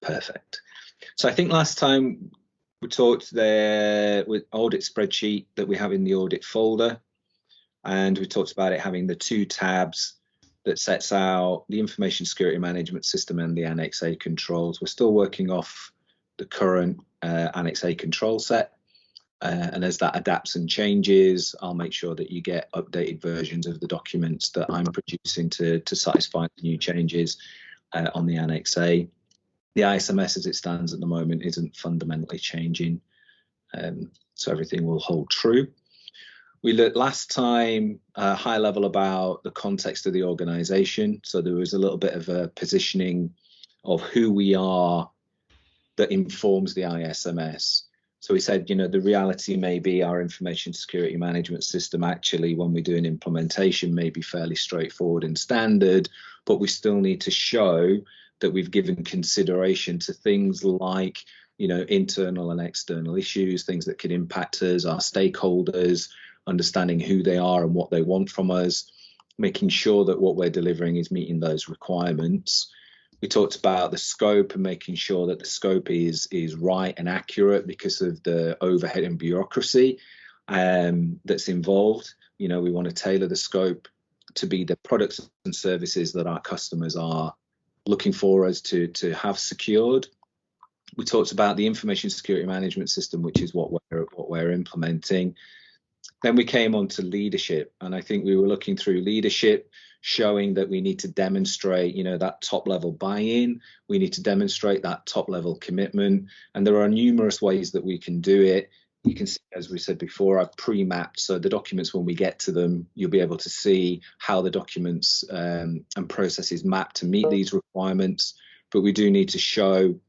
Perfect. So I think last time we talked there with audit spreadsheet that we have in the audit folder, and we talked about it having the 2 tabs that sets out the information security management system and the Annex A controls. We're still working off the current Annex A control set. And as that adapts and changes, I'll make sure that you get updated versions of the documents that I'm producing to satisfy the new changes on the Annex A. The ISMS as it stands at the moment isn't fundamentally changing, so everything will hold true. We looked last time high level about the context of the organization. So there was a little bit of a positioning of who we are that informs the ISMS. So we said, you know, the reality may be our information security management system actually, when we do an implementation, may be fairly straightforward and standard, but we still need to show that we've given consideration to things like, you know, internal and external issues, things that could impact us, our stakeholders, understanding who they are and what they want from us, making sure that what we're delivering is meeting those requirements. We talked about the scope and making sure that the scope is right and accurate because of the overhead and bureaucracy that's involved. You know, we want to tailor the scope to be the products and services that our customers are looking for us to have secured. We talked about the information security management system, which is what we're implementing. Then we came on to leadership, and I think we were looking through leadership, showing that we need to demonstrate, you know, that top level buy-in. We need to demonstrate that top level commitment, and there are numerous ways that we can do it. You can see, as we said before, I've pre-mapped, so the documents, when we get to them, you'll be able to see how the documents and processes map to meet these requirements. But we do need to show,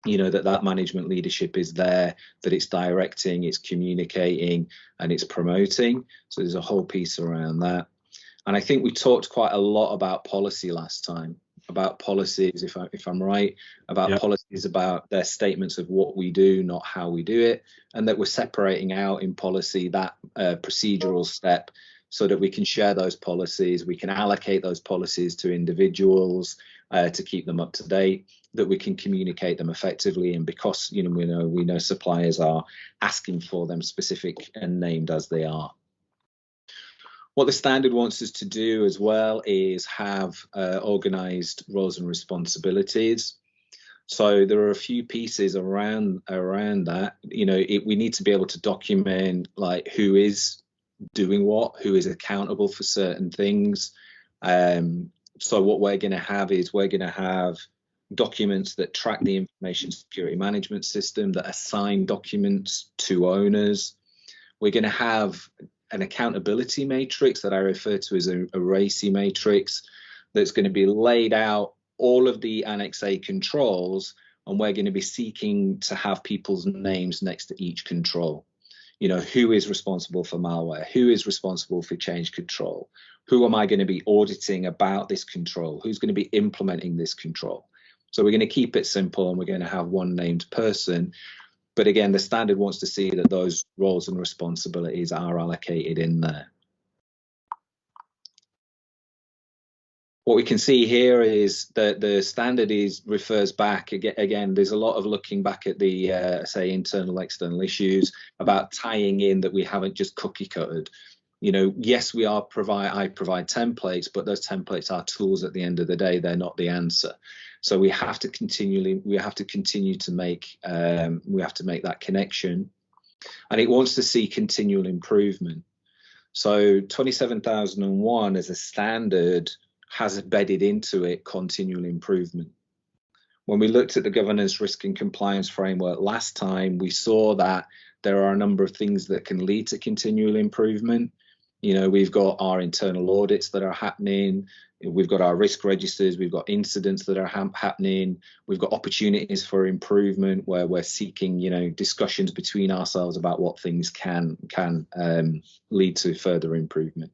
you know, that management leadership is there, that it's directing, it's communicating, and it's promoting. So there's a whole piece around that. And I think we talked quite a lot about policy last time, about policies, if I'm right, about policies, about their statements of what we do, not how we do it, and that we're separating out in policy that procedural step so that we can share those policies, we can allocate those policies to individuals to keep them up to date, that we can communicate them effectively, and because, you know, we know suppliers are asking for them specific and named as they are. What the standard wants us to do as well is have organized roles and responsibilities. So there are a few pieces around that. You know, we need to be able to document like who is doing what, who is accountable for certain things. So what we're going to have is we're going to have documents that track the information security management system, that assign documents to owners. We're going to have an accountability matrix that I refer to as a RACI matrix that's going to be laid out all of the Annex A controls, and we're going to be seeking to have people's names next to each control. You know, who is responsible for malware? Who is responsible for change control? Who am I going to be auditing about this control? Who's going to be implementing this control? So we're going to keep it simple, and we're going to have one named person. But again, the standard wants to see that those roles and responsibilities are allocated in there. What we can see here is that the standard refers back again. There's a lot of looking back at the say internal, external issues, about tying in that we haven't just cookie cutted. You know, yes, I provide templates, but those templates are tools at the end of the day. They're not the answer. So we have to continue to make that connection, and it wants to see continual improvement. So 27001 as a standard has embedded into it continual improvement. When we looked at the governance, risk and compliance framework last time, we saw that there are a number of things that can lead to continual improvement. You know, we've got our internal audits that are happening. We've got our risk registers. We've got incidents that are happening. We've got opportunities for improvement where we're seeking, you know, discussions between ourselves about what things can lead to further improvement.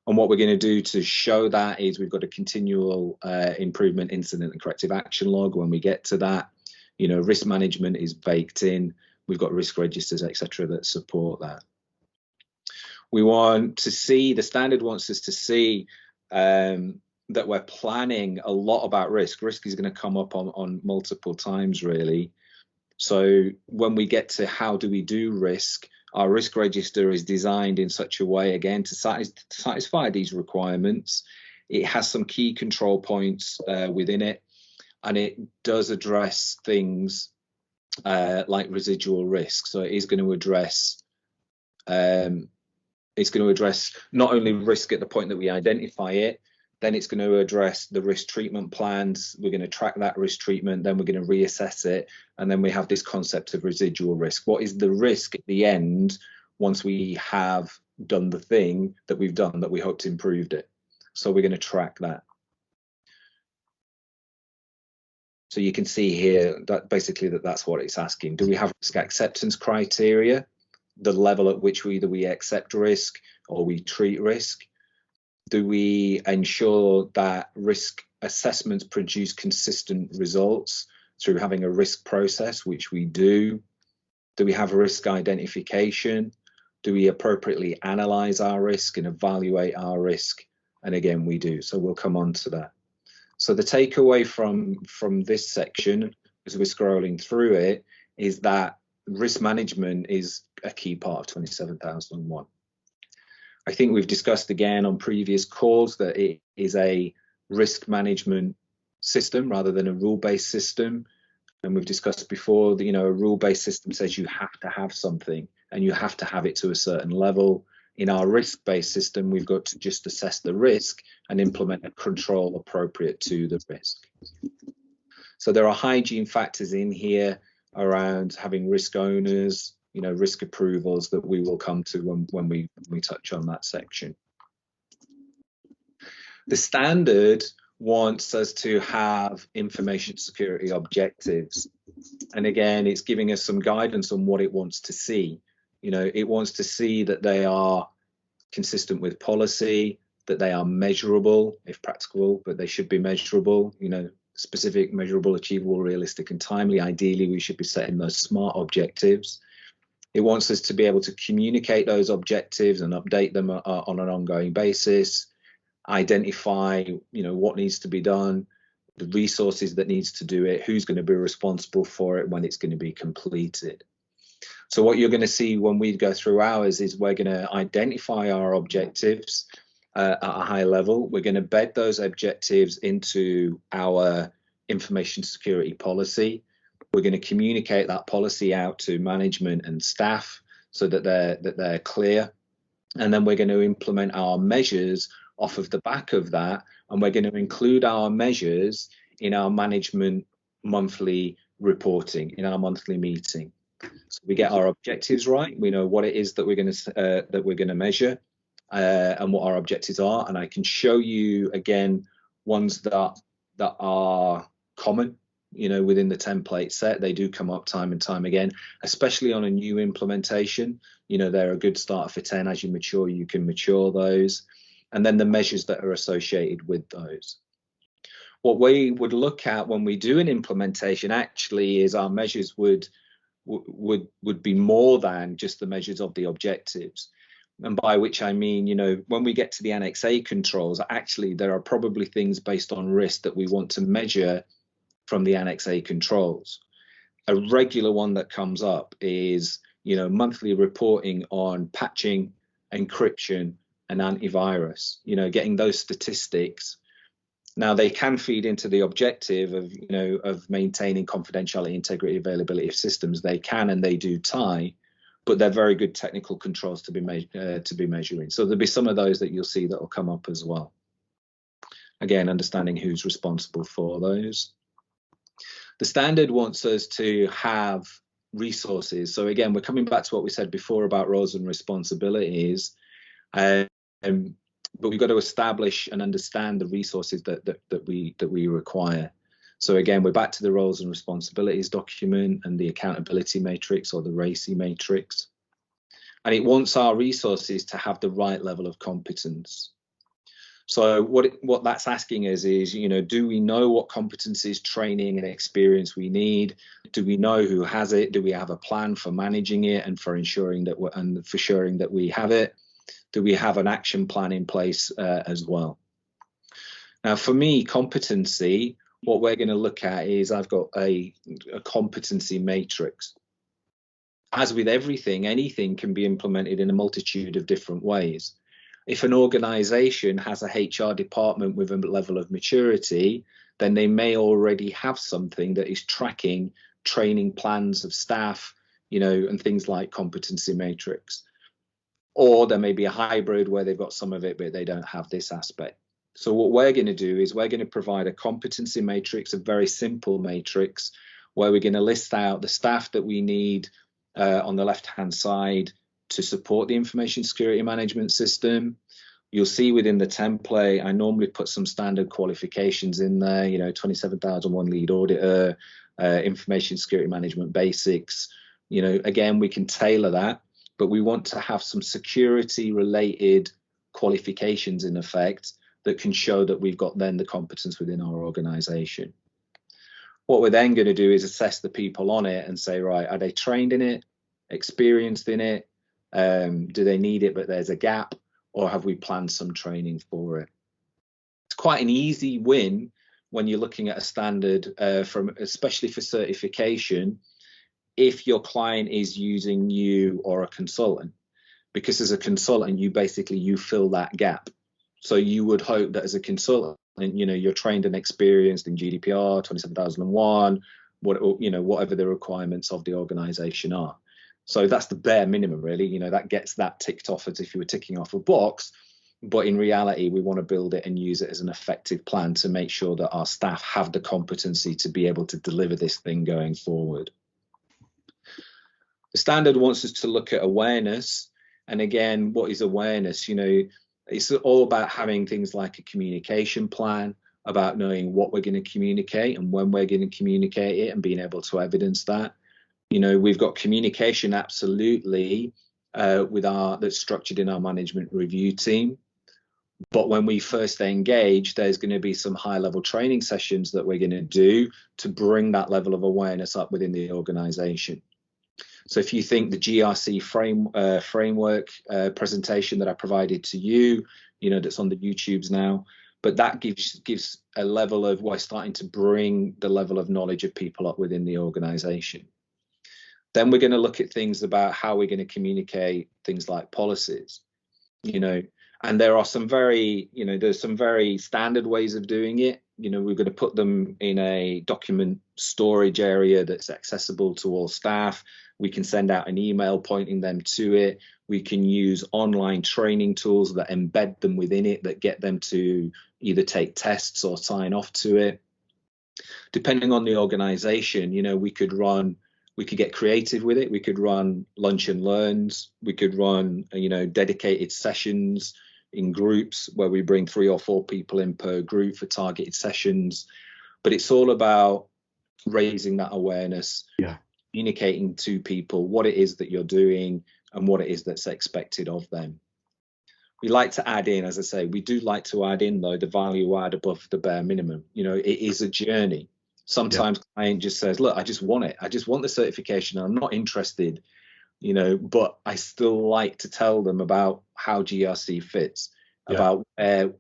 And what we're going to do to show that is we've got a continual improvement incident and corrective action log. When we get to that, you know, risk management is baked in. We've got risk registers, etc., that support that. We want to see, the standard wants us to see that we're planning a lot about risk. Risk is going to come up on multiple times, really. So when we get to how do we do risk, our risk register is designed in such a way, again, to satisfy these requirements. It has some key control points within it, and it does address things like residual risk. So it is going to address not only risk at the point that we identify it, then it's going to address the risk treatment plans. We're going to track that risk treatment, then we're going to reassess it, and then we have this concept of residual risk. What is the risk at the end once we have done the thing that we've done that we hoped improved it? So we're going to track that. So you can see here that basically that's what it's asking. Do we have risk acceptance criteria, the level at which either we accept risk or we treat risk? Do we ensure that risk assessments produce consistent results through having a risk process, which we do? Do we have risk identification? Do we appropriately analyze our risk and evaluate our risk? And again, we do. So we'll come on to that. So the takeaway from this section, as we're scrolling through it, is that risk management is a key part of 27001. I think we've discussed again on previous calls that it is a risk management system rather than a rule-based system. And we've discussed before that, a rule-based system says you have to have something and you have to have it to a certain level. In our risk-based system, we've got to just assess the risk and implement a control appropriate to the risk. So there are hygiene factors in here around having risk owners, risk approvals that we will come to when we touch on that section. The standard wants us to have information security objectives. And again, it's giving us some guidance on what it wants to see. It wants to see that they are consistent with policy, that they are measurable, if practicable, but they should be measurable, specific, measurable, achievable, realistic, and timely. Ideally, we should be setting those SMART objectives. It wants us to be able to communicate those objectives and update them on an ongoing basis, identify, what needs to be done, the resources that needs to do it, who's going to be responsible for it, when it's going to be completed. So what you're going to see when we go through ours is we're going to identify our objectives at a high level. We're going to bed those objectives into our information security policy. We're going to communicate that policy out to management and staff so that they're clear. And then we're going to implement our measures off of the back of that. And we're going to include our measures in our management monthly reporting, in our monthly meeting. So we get our objectives right. We know what it is that we're going to measure and what our objectives are. And I can show you again ones that are common, within the template set. They do come up time and time again, especially on a new implementation. They're a good start for 10. As you mature, you can mature those, and then the measures that are associated with those. What we would look at when we do an implementation actually is our measures would be more than just the measures of the objectives. And by which I mean, when we get to the Annex A controls, actually there are probably things based on risk that we want to measure from the Annex A controls. A regular one that comes up is, monthly reporting on patching, encryption, and antivirus, getting those statistics. Now they can feed into the objective of maintaining confidentiality, integrity, availability of systems. They can and they do tie, but they're very good technical controls to be measuring. So there'll be some of those that you'll see that will come up as well. Again, understanding who's responsible for those. The standard wants us to have resources. So again, we're coming back to what we said before about roles and responsibilities. But we've got to establish and understand the resources that we require. So again, we're back to the roles and responsibilities document and the accountability matrix, or the RACI matrix. And it wants our resources to have the right level of competence. So what that's asking us is, do we know what competencies, training and experience we need? Do we know who has it? Do we have a plan for managing it and for ensuring that we have it? Do we have an action plan in place as well? Now, for me, competency, what we're going to look at is I've got a competency matrix. As with everything, anything can be implemented in a multitude of different ways. If an organization has a HR department with a level of maturity, then they may already have something that is tracking training plans of staff, and things like competency matrix. Or there may be a hybrid where they've got some of it, but they don't have this aspect. So what we're going to do is we're going to provide a competency matrix, a very simple matrix, where we're going to list out the staff that we need on the left-hand side to support the information security management system. You'll see within the template, I normally put some standard qualifications in there, 27001 lead auditor, information security management basics. Again, we can tailor that, but we want to have some security related qualifications in effect that can show that we've got then the competence within our organization. What we're then going to do is assess the people on it and say, right, are they trained in it, experienced in it? Do they need it, but there's a gap? Or have we planned some training for it? It's quite an easy win when you're looking at a standard, especially for certification, if your client is using you or a consultant, because as a consultant, you fill that gap. So you would hope that as a consultant, you're trained and experienced in GDPR, 27001, whatever the requirements of the organization are. So that's the bare minimum, really. That gets that ticked off as if you were ticking off a box. But in reality, we want to build it and use it as an effective plan to make sure that our staff have the competency to be able to deliver this thing going forward. The standard wants us to look at awareness. And again, what is awareness? It's all about having things like a communication plan, about knowing what we're going to communicate and when we're going to communicate it and being able to evidence that. We've got communication absolutely that's structured in our management review team. But when we first engage, there's going to be some high level training sessions that we're going to do to bring that level of awareness up within the organization. So if you think the GRC framework presentation that I provided to you, that's on the YouTubes now, but that gives a level of, we're starting to bring the level of knowledge of people up within the organization. Then we're going to look at things about how we're going to communicate things like policies, and there are some there's some very standard ways of doing it. We're going to put them in a document storage area that's accessible to all staff. We can send out an email pointing them to it. We can use online training tools that embed them within it, that get them to either take tests or sign off to it. Depending on the organization, we could get creative with it. We could run lunch and learns. We could run, dedicated sessions in groups where we bring 3 or 4 people in per group for targeted sessions. But it's all about raising that awareness, communicating to people what it is that you're doing and what it is that's expected of them. We like to add in, as I say, we do like to add in, though, the value add above the bare minimum. It is a journey. Sometimes client just says, look, I just want it. I just want the certification. I'm not interested, but I still like to tell them about how GRC fits, about where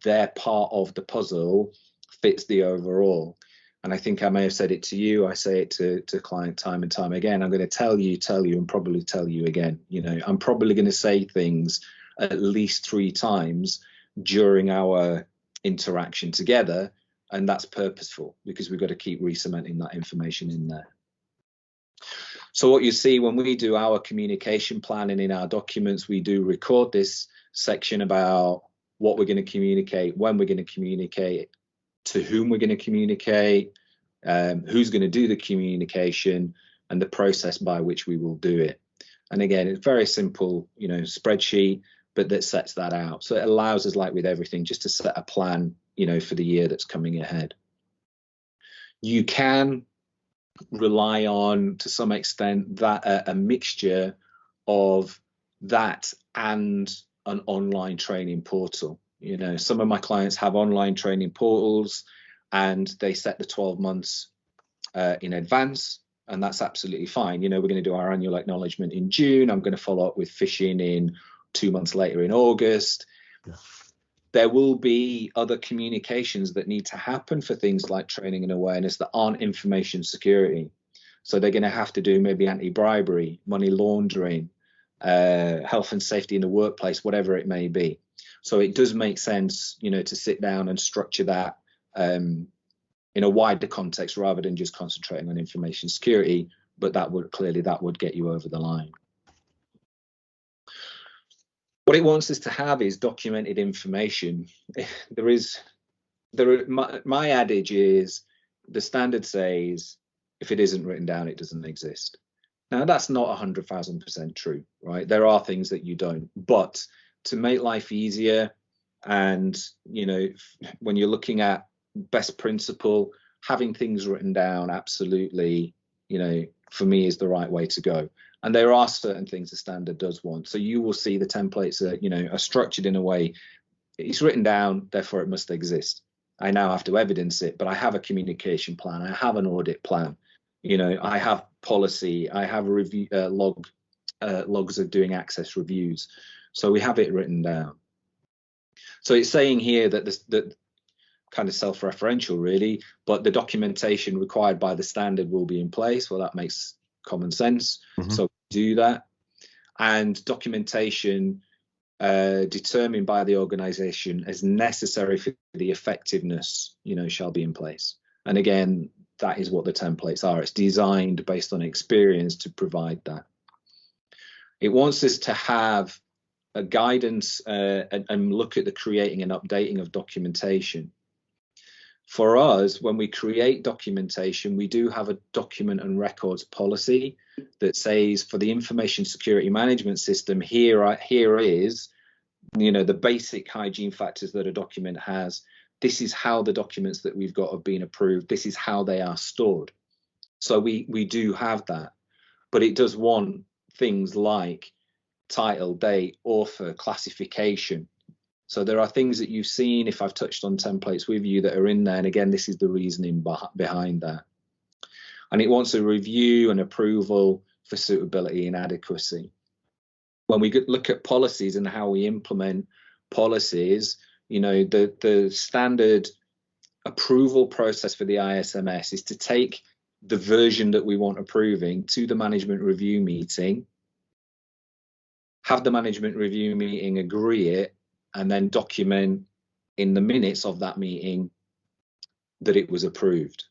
their part of the puzzle fits the overall. And I think I may have said it to you. I say it to client time and time again. I'm going to tell you, and probably tell you again. I'm probably going to say things at least 3 times during our interaction together. And that's purposeful because we've got to keep re-cementing that information in there. So what you see when we do our communication planning in our documents, we do record this section about what we're going to communicate, when we're going to communicate, to whom we're going to communicate, who's going to do the communication, and the process by which we will do it. And again, it's very simple, spreadsheet, but that sets that out. So it allows us, like with everything, just to set a plan, for the year that's coming ahead. You can rely on, to some extent, that a mixture of that and an online training portal. Some of my clients have online training portals and they set the 12 months in advance, and that's absolutely fine. We're going to do our annual acknowledgement in June. I'm going to follow up with phishing in 2 months later in August. There will be other communications that need to happen for things like training and awareness that aren't information security. So they're going to have to do maybe anti-bribery, money laundering, health and safety in the workplace, whatever it may be. So it does make sense, you know, to sit down and structure that in a wider context rather than just concentrating on information security. But that would get you over the line. What it wants us to have is documented information. My adage is, the standard says, if it isn't written down, it doesn't exist. Now, that's not 100,000% true, right? There are things that you don't, but to make life easier, and, you know, when you're looking at best principle, having things written down, absolutely, you know, for me is the right way to go. And there are certain things the standard does want. So you will see the templates are, you know, are structured in a way, it's written down, therefore it must exist. I now have to evidence it, but I have a communication plan. I have an audit plan. You know, I have policy. I have a review logs of doing access reviews. So we have it written down. So it's saying here that that kind of self-referential, really, but the documentation required by the standard will be in place. Well, that makes common sense. So do that. And documentation determined by the organization as necessary for the effectiveness, you know, shall be in place. And again, that is what the templates are. It's designed based on experience to provide that. It wants us to have a guidance and look at the creating and updating of documentation. For us, when we create documentation, we do have a document and records policy that says, for the information security management system, here is, you know, the basic hygiene factors that a document has. This is how the documents that we've got have been approved. This is how they are stored. So we do have that, but it does want things like title, date, author, classification. So there are things that you've seen, if I've touched on templates with you, that are in there. And again, this is the reasoning behind that. And it wants a review and approval for suitability and adequacy. When we look at policies and how we implement policies, you know, the standard approval process for the ISMS is to take the version that we want approving to the management review meeting, have the management review meeting agree it, and then document in the minutes of that meeting that it was approved.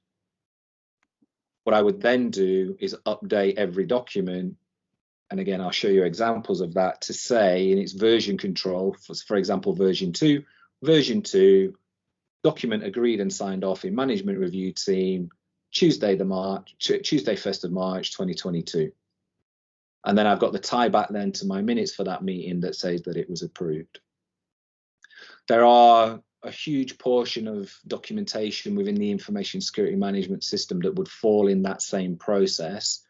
What I would then do is update every document, and again, I'll show you examples of that, to say in its version control, for example, version 2, document agreed and signed off in management review team, Tuesday 1st of March 2022. And then I've got the tie back then to my minutes for that meeting that says that it was approved. There are a huge portion of documentation within the information security management system that would fall in that same process,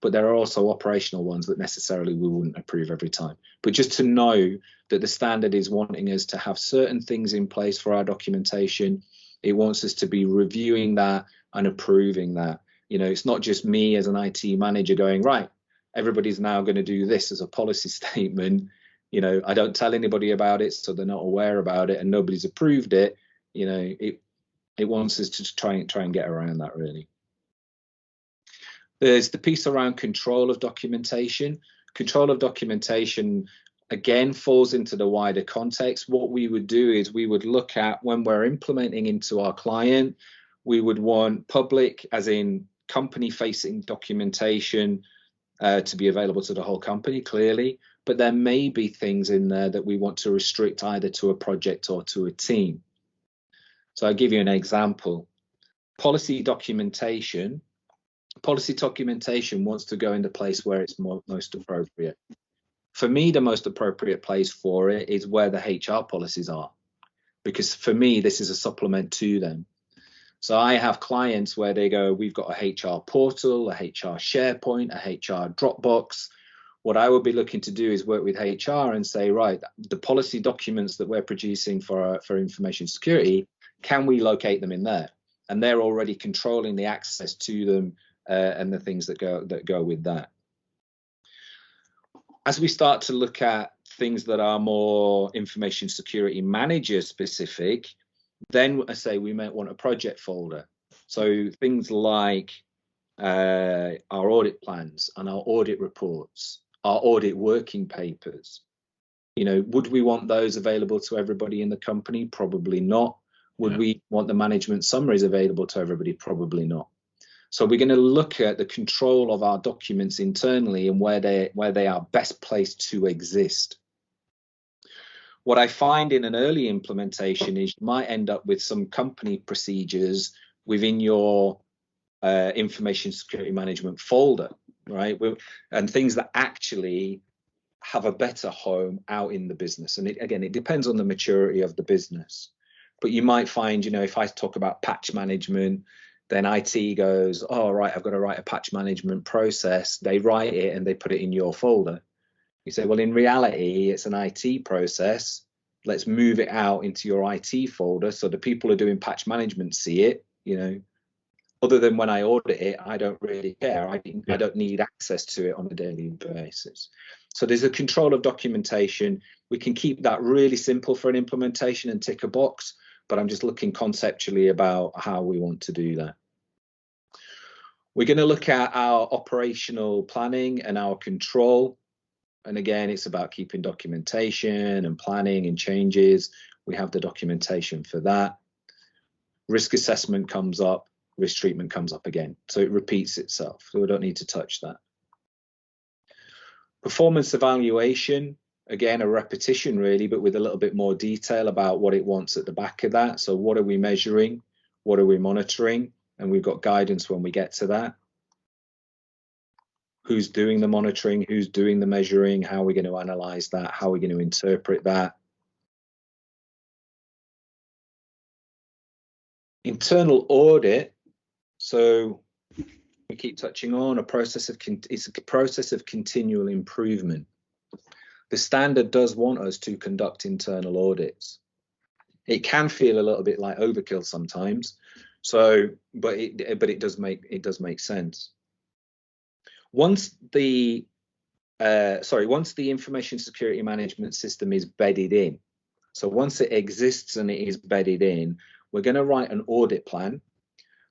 but there are also operational ones that necessarily we wouldn't approve every time. But just to know that the standard is wanting us to have certain things in place for our documentation. It wants us to be reviewing that and approving that. You know, it's not just me as an IT manager going, right, everybody's now going to do this as a policy statement. You know, I don't tell anybody about it, so they're not aware about it, and nobody's approved it. You know, it wants us to try and get around that, really. There's the piece around control of documentation. Control of documentation, again, falls into the wider context. What we would do is we would look at, when we're implementing into our client, we would want public, as in company-facing documentation, to be available to the whole company, clearly. But there may be things in there that we want to restrict either to a project or to a team. So I'll give you an example. Policy documentation wants to go in the place where it's most appropriate. For me, the most appropriate place for it is where the HR policies are, because for me, this is a supplement to them. So I have clients where they go, we've got a HR portal, a HR SharePoint, a HR Dropbox. What I would be looking to do is work with HR and say, right, the policy documents that we're producing for information security, can we locate them in there? And they're already controlling the access to them and the things that go with that. As we start to look at things that are more information security manager specific, then I say we might want a project folder. So things like our audit plans and our audit reports, our audit working papers. Would we want those available to everybody in the company? Probably not. Would we want the management summaries available to everybody? Probably not. So we're going to look at the control of our documents internally and where they are best placed to exist. What I find in an early implementation is you might end up with some company procedures within your information security management folder, right? And things that actually have a better home out in the business. And it depends on the maturity of the business. But you might find, if I talk about patch management, then IT goes, oh, right, I've got to write a patch management process. They write it and they put it in your folder. You say, well, in reality, it's an IT process. Let's move it out into your IT folder so the people who are doing patch management see it. Other than when I audit it, I don't really care. I don't need access to it on a daily basis. So there's a control of documentation. We can keep that really simple for an implementation and tick a box, but I'm just looking conceptually about how we want to do that. We're going to look at our operational planning and our control. And again, it's about keeping documentation and planning and changes. We have the documentation for that. Risk assessment comes up. Risk treatment comes up again. So it repeats itself. So we don't need to touch that. Performance evaluation, again, a repetition really, but with a little bit more detail about what it wants at the back of that. So what are we measuring? What are we monitoring? And we've got guidance when we get to that. Who's doing the monitoring? Who's doing the measuring? How are we going to analyze that? How are we going to interpret that? Internal audit. So we keep touching on it's a process of continual improvement. The standard does want us to conduct internal audits. It can feel a little bit like overkill sometimes. So, but it does make sense. Once the information security management system is bedded in, so once it exists and it is bedded in, we're going to write an audit plan,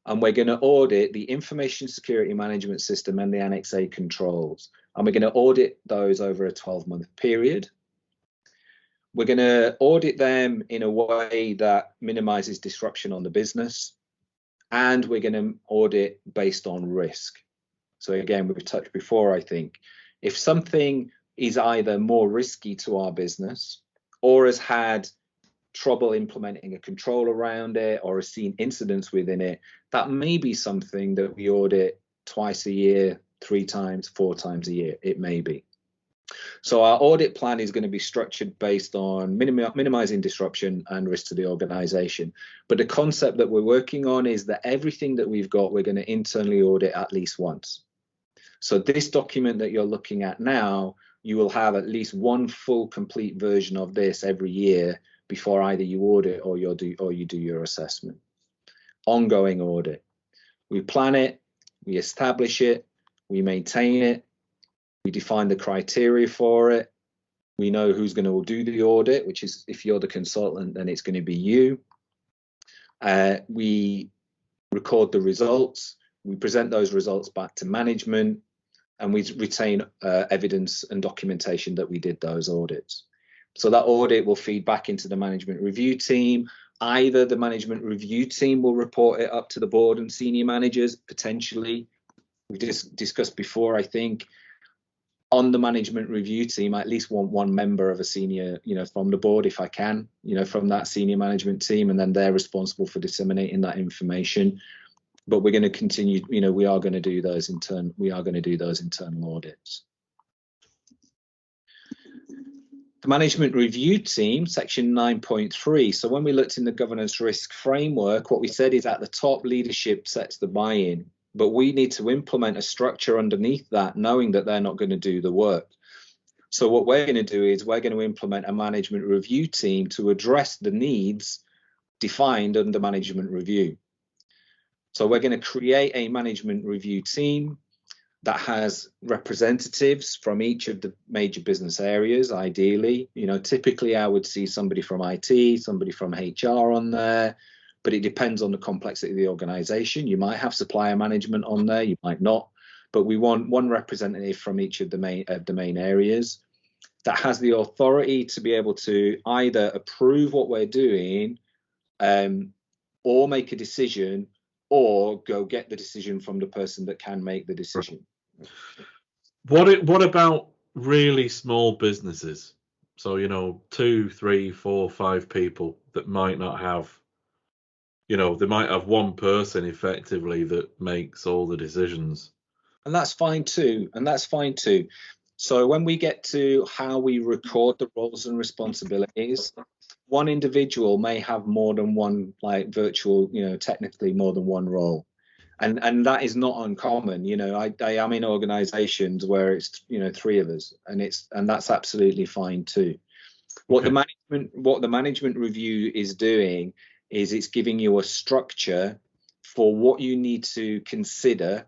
and we're going to audit the information security management system and the Annex A controls. And we're going to audit those over a 12-month period. We're going to audit them in a way that minimizes disruption on the business. And we're going to audit based on risk. So again, we've touched before, I think, if something is either more risky to our business or has had trouble implementing a control around it or has seen incidents within it, that may be something that we audit twice a year, 3 times, 4 times a year. It may be. So our audit plan is going to be structured based on minimizing disruption and risk to the organization. But the concept that we're working on is that everything that we've got, we're going to internally audit at least once. So this document that you're looking at now, you will have at least one full complete version of this every year before either you audit or you do your assessment. Ongoing audit. We plan it, we establish it, we maintain it, we define the criteria for it. We know who's going to do the audit, which is, if you're the consultant, then it's going to be you. We record the results. We present those results back to management, and we retain evidence and documentation that we did those audits. So that audit will feed back into the management review team. Either the management review team will report it up to the board and senior managers, potentially. We just discussed before, I think, on the management review team, I at least want one member of a senior, from the board, if I can, from that senior management team, and then they're responsible for disseminating that information. But we're going to continue, we are going to do those internal audits. The management review team, section 9.3. So when we looked in the governance risk framework, what we said is at the top, leadership sets the buy-in. But we need to implement a structure underneath that, knowing that they're not going to do the work. So what we're going to do is we're going to implement a management review team to address the needs defined under management review. So we're going to create a management review team that has representatives from each of the major business areas, ideally. Typically I would see somebody from IT, somebody from HR on there, but it depends on the complexity of the organization. You might have supplier management on there, you might not, but we want one representative from each of the main areas that has the authority to be able to either approve what we're doing, or make a decision, or go get the decision from the person that can make the decision. What about really small businesses? So, 2, 3, 4, 5 people that might not have, they might have one person effectively that makes all the decisions. And that's fine too. So when we get to how we record the roles and responsibilities, one individual may have more than one, like virtual, technically more than one role. And that is not uncommon. I am in organizations where it's 3 of us, and that's absolutely fine too. What the management review is doing is it's giving you a structure for what you need to consider,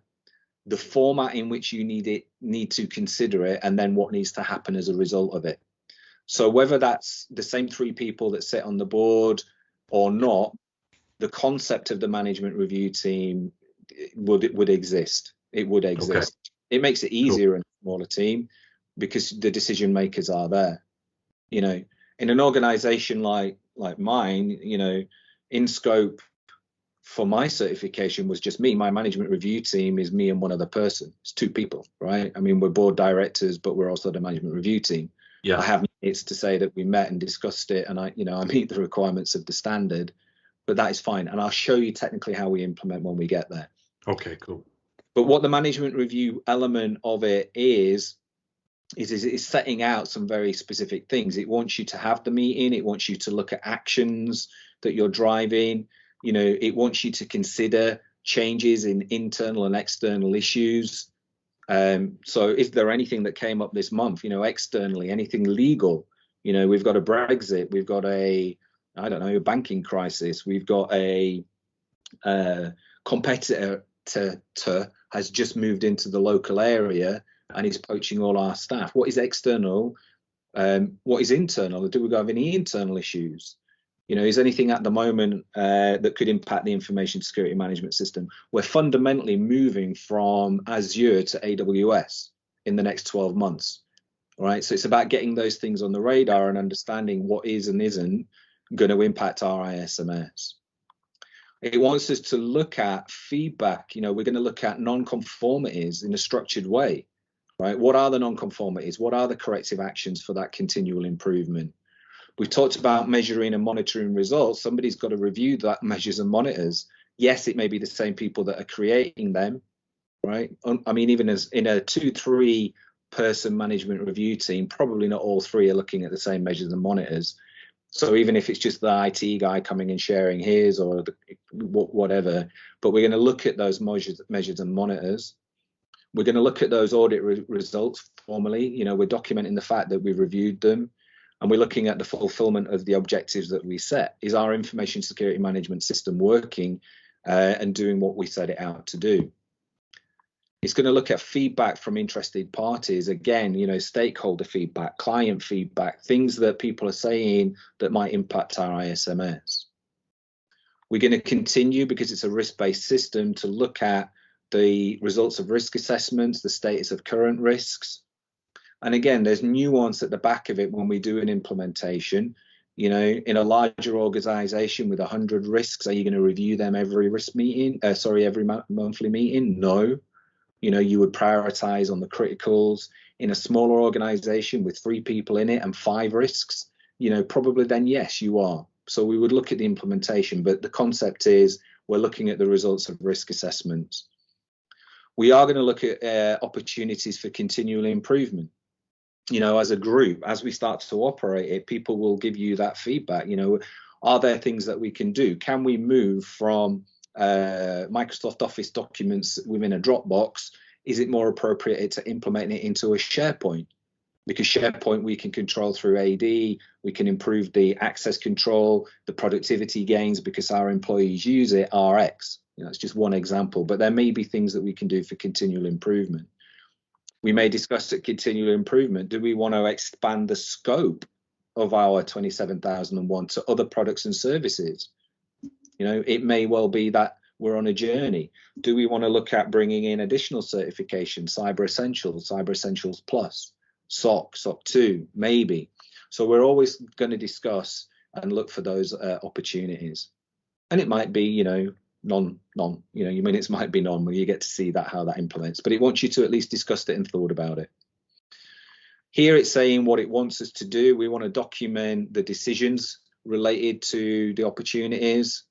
the format in which you need to consider it, and then what needs to happen as a result of it. So whether that's the same 3 people that sit on the board or not, the concept of the management review team would exist. It would exist. Okay. It makes it easier in a smaller team because the decision makers are there. In an organization like mine, in scope for my certification was just me. My management review team is me and one other person. It's 2 people, right? I mean, we're board directors, but we're also the management review team. Yeah. I have minutes to say that we met and discussed it, and I meet the requirements of the standard, but that is fine. And I'll show you technically how we implement when we get there. Okay, cool. But what the management review element of it is setting out some very specific things. It wants you to have the meeting. It wants you to look at actions that you're driving. It wants you to consider changes in internal and external issues. So is there anything that came up this month, externally, anything legal? We've got a Brexit, we've got a banking crisis, we've got a competitor has just moved into the local area and is poaching all our staff. What is external? What is internal? Do we have any internal issues? Is anything at the moment that could impact the information security management system? We're fundamentally moving from Azure to AWS in the next 12 months, right? So it's about getting those things on the radar and understanding what is and isn't going to impact our ISMS. It wants us to look at feedback. We're going to look at non-conformities in a structured way, right? What are the non-conformities? What are the corrective actions for that continual improvement? We've talked about measuring and monitoring results. Somebody's got to review that measures and monitors. Yes, it may be the same people that are creating them, right? I mean, even as in a 2-3 person management review team, probably not all 3 are looking at the same measures and monitors. So even if it's just the IT guy coming and sharing his or whatever, but we're going to look at those measures and monitors. We're going to look at those audit results formally. We're documenting the fact that we've reviewed them. And we're looking at the fulfillment of the objectives that we set. Is our information security management system working and doing what we set it out to do? It's going to look at feedback from interested parties. Again, stakeholder feedback, client feedback, things that people are saying that might impact our ISMS. We're going to continue, because it's a risk-based system, to look at the results of risk assessments, the status of current risks. And again, there's nuance at the back of it when we do an implementation. In a larger organization with 100 risks, are you going to review them every every monthly meeting? No. You would prioritize on the criticals. In a smaller organization with 3 people in it and 5 risks, probably then yes, you are. So we would look at the implementation, but the concept is we're looking at the results of risk assessments. We are going to look at opportunities for continual improvement. As a group, as we start to operate it, people will give you that feedback. Are there things that we can do? Can we move from Microsoft Office documents within a Dropbox? Is it more appropriate to implement it into a SharePoint? Because SharePoint we can control through AD, we can improve the access control, the productivity gains because our employees use it, RX. It's just one example, but there may be things that we can do for continual improvement. We may discuss at continual improvement. Do we want to expand the scope of our 27001 to other products and services? It may well be that we're on a journey. Do we want to look at bringing in additional certifications, Cyber Essentials Plus, SOC 2, maybe? So we're always going to discuss and look for those opportunities. And it might be, none, your minutes might be none, where you get to see how that implements, but it wants you to at least discuss it and thought about it. Here it's saying what it wants us to do. We want to document the decisions related to the opportunities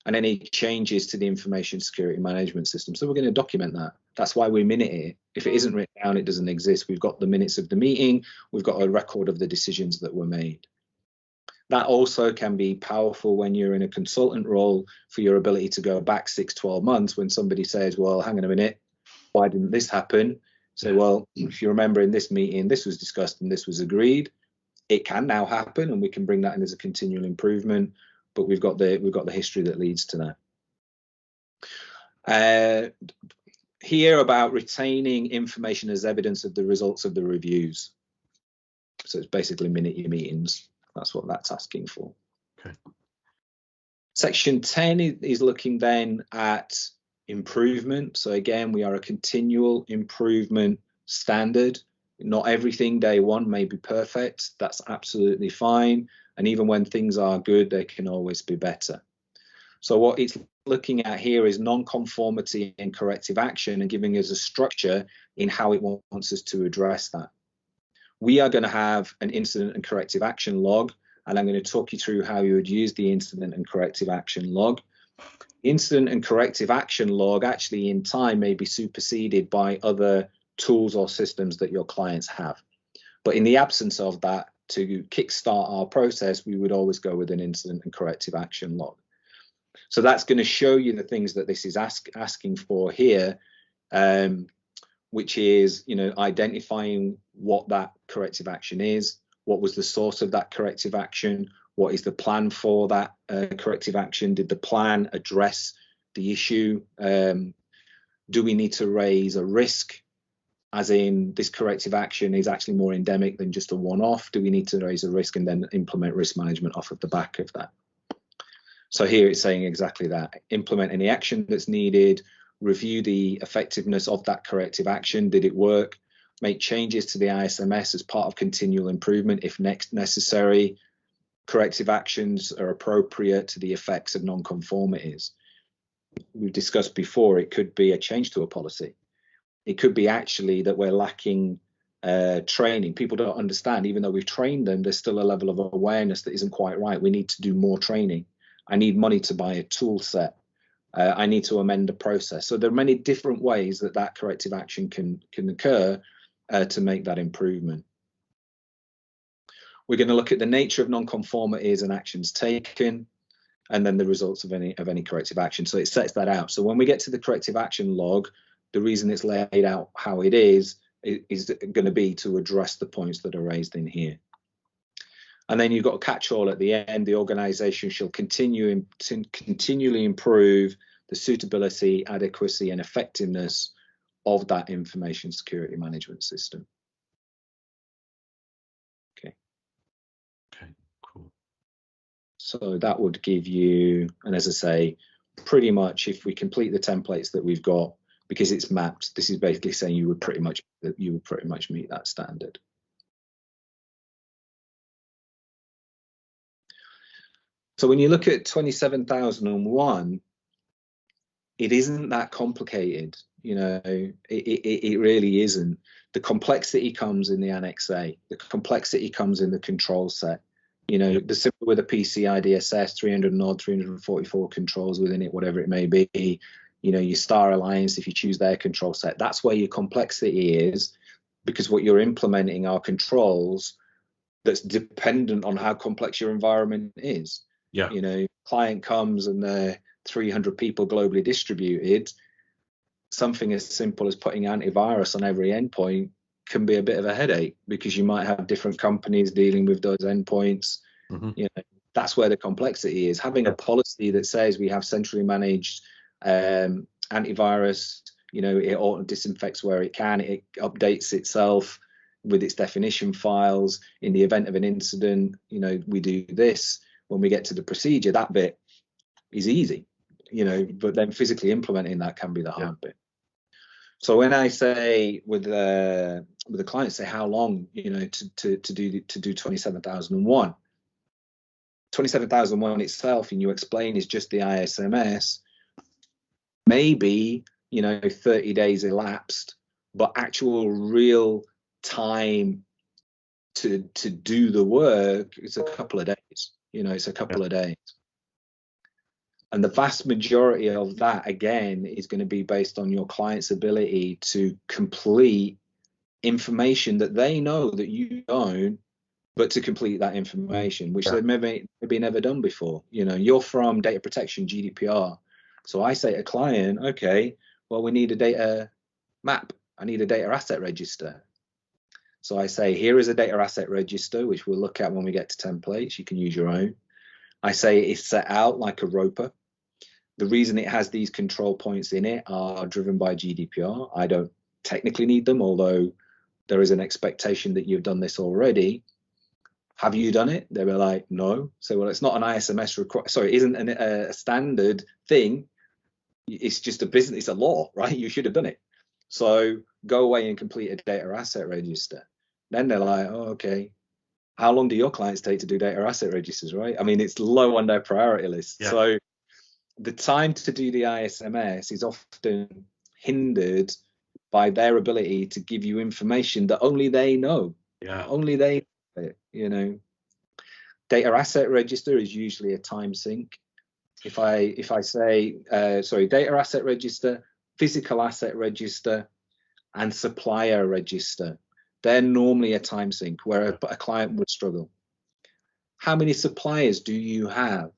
and any changes to the information security management system. So we're going to document that. That's why we minute it. If it isn't written down, it doesn't exist. We've got the minutes of the meeting. We've got a record of the decisions that were made. That also can be powerful when you're in a consultant role, for your ability to go back 6-12 months when somebody says, well, hang on a minute, why didn't this happen? Say, well, if you remember in this meeting, this was discussed and this was agreed. It can now happen, and we can bring that in as a continual improvement. But we've got the history that leads to that. Here about retaining information as evidence of the results of the reviews. So it's basically minute your meetings. That's what that's asking for. Okay. Section 10 is looking then at improvement. So again, we are a continual improvement standard. Not everything day one may be perfect. That's absolutely fine. And even when things are good, they can always be better. So what it's looking at here is non-conformity and corrective action, and giving us a structure in how it wants us to address that. We are going to have an incident and corrective action log, and I'm going to talk you through how you would use the incident and corrective action log. Incident and corrective action log actually in time may be superseded by other tools or systems that your clients have. But in the absence of that, to kickstart our process, we would always go with an incident and corrective action log. So that's going to show you the things that this is asking for here, which is, identifying what that corrective action is, what was the source of that corrective action, what is the plan for that corrective action, did the plan address the issue, do we need to raise a risk, as in this corrective action is actually more endemic than just a one-off, do we need to raise a risk and then implement risk management off of the back of that. So here it's saying exactly that. Implement any action that's needed, review the effectiveness of that corrective action. Did it work? Make changes to the ISMS as part of continual improvement if necessary. Corrective actions are appropriate to the effects of non-conformities. We've discussed before, it could be a change to a policy. It could be actually that we're lacking training. People don't understand, even though we've trained them, there's still a level of awareness that isn't quite right. We need to do more training. I need money to buy a tool set. I need to amend the process. So there are many different ways that that corrective action can occur to make that improvement. We're going to look at the nature of non-conformities and actions taken, and then the results of any corrective action. So it sets that out. So when we get to the corrective action log, the reason it's laid out how it is going to be to address the points that are raised in here. And then you've got a catch-all at the end. The organisation shall continually improve the suitability, adequacy, and effectiveness of that information security management system. Okay. Okay, cool. So that would give you, and as I say, pretty much if we complete the templates that we've got, because it's mapped, this is basically saying you would pretty much meet that standard. So when you look at 27001, it isn't that complicated. It really isn't. The complexity comes in the Annex A. The complexity comes in the control set. The simple with a PCI DSS, 300 odd, 344 controls within it, whatever it may be. Your Star Alliance, if you choose their control set, that's where your complexity is, because what you're implementing are controls that's dependent on how complex your environment is. Yeah. Client comes and they're 300 people globally distributed. Something as simple as putting antivirus on every endpoint can be a bit of a headache, because you might have different companies dealing with those endpoints. Mm-hmm. That's where the complexity is. Having a policy that says we have centrally managed antivirus, You know, it auto disinfects where it can. It updates itself with its definition files. In the event of an incident, you know, we do this. When we get to the procedure, that bit is easy, you know, but then physically implementing that can be the hard bit. So when I say with the client, say how long, you know, to do 27001, 27001 itself, and you explain is just the ISMS, maybe, you know, 30 days elapsed, but actual real time to do the work is a couple of days. You know, it's a couple of days. And the vast majority of that, again, is going to be based on your client's ability to complete information that they know that you don't, but to complete that information, which they've maybe never done before. You know, you're from data protection, GDPR. So I say to a client, okay, well, we need a data map. I need a data asset register. So I say, here is a data asset register, which we'll look at when we get to templates. You can use your own. I say it's set out like a roper. The reason it has these control points in it are driven by GDPR. I don't technically need them, although there is an expectation that you've done this already. Have you done it? They were like, no. So, well, it's not an ISMS requirement. Sorry, it isn't a standard thing. It's just a business, it's a law, right? You should have done it. So go away and complete a data asset register. Then they're like, oh, okay. How long do your clients take to do data asset registers, right? I mean, it's low on their priority list. Yeah. So the time to do the ISMS is often hindered by their ability to give you information that only they know. Yeah. Only they know it, you know. Data asset register is usually a time sink. If I say, data asset register, physical asset register, and supplier register, they're normally a time sink where a client would struggle. How many suppliers do you have?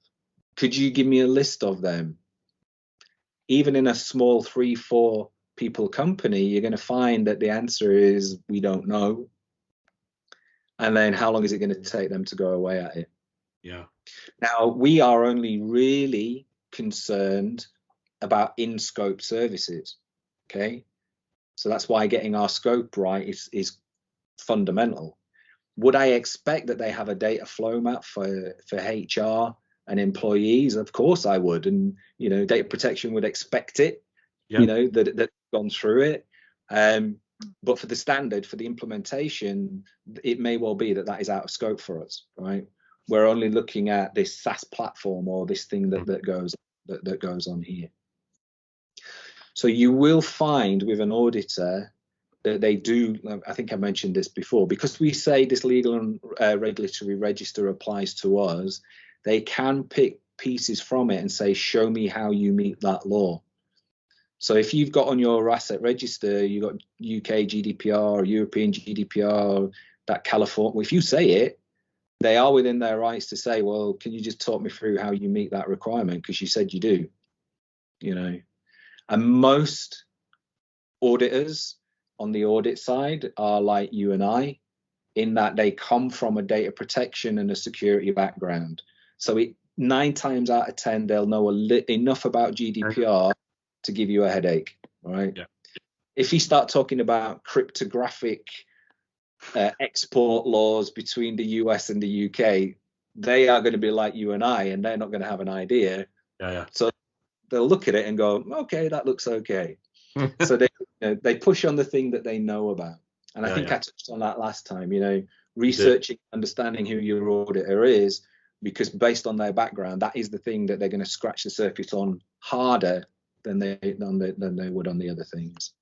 Could you give me a list of them? Even in a small 3-4 people company, you're going to find that the answer is we don't know. And then how long is it going to take them to go away at it? Yeah. Now, we are only really concerned about in-scope services, okay? So that's why getting our scope right is fundamental. Would I expect that they have a data flow map for HR and employees? Of course I would. And, you know, data protection would expect it, you know, that they've gone through it. But for the standard, for the implementation, it may well be that is out of scope for us, right? We're only looking at this SaaS platform or this thing that goes on here. So you will find with an auditor that they do, I think I mentioned this before, because we say this legal and regulatory register applies to us, they can pick pieces from it and say, show me how you meet that law. So if you've got on your asset register, you've got UK GDPR, European GDPR, that California, well, if you say it, they are within their rights to say, well, can you just talk me through how you meet that requirement? Because you said you do, you know. And most auditors on the audit side are like you and I, in that they come from a data protection and a security background. So 9 times out of 10, they'll know enough about GDPR to give you a headache, right? Yeah. If you start talking about cryptographic export laws between the US and the UK, they are going to be like you and I, and they're not going to have an idea. Yeah. So they'll look at it and go, okay, that looks okay. So they push on the thing that they know about. And I think I touched on that last time, you know, researching, understanding who your auditor is, because based on their background, that is the thing that they're going to scratch the surface on harder than they would on the other things.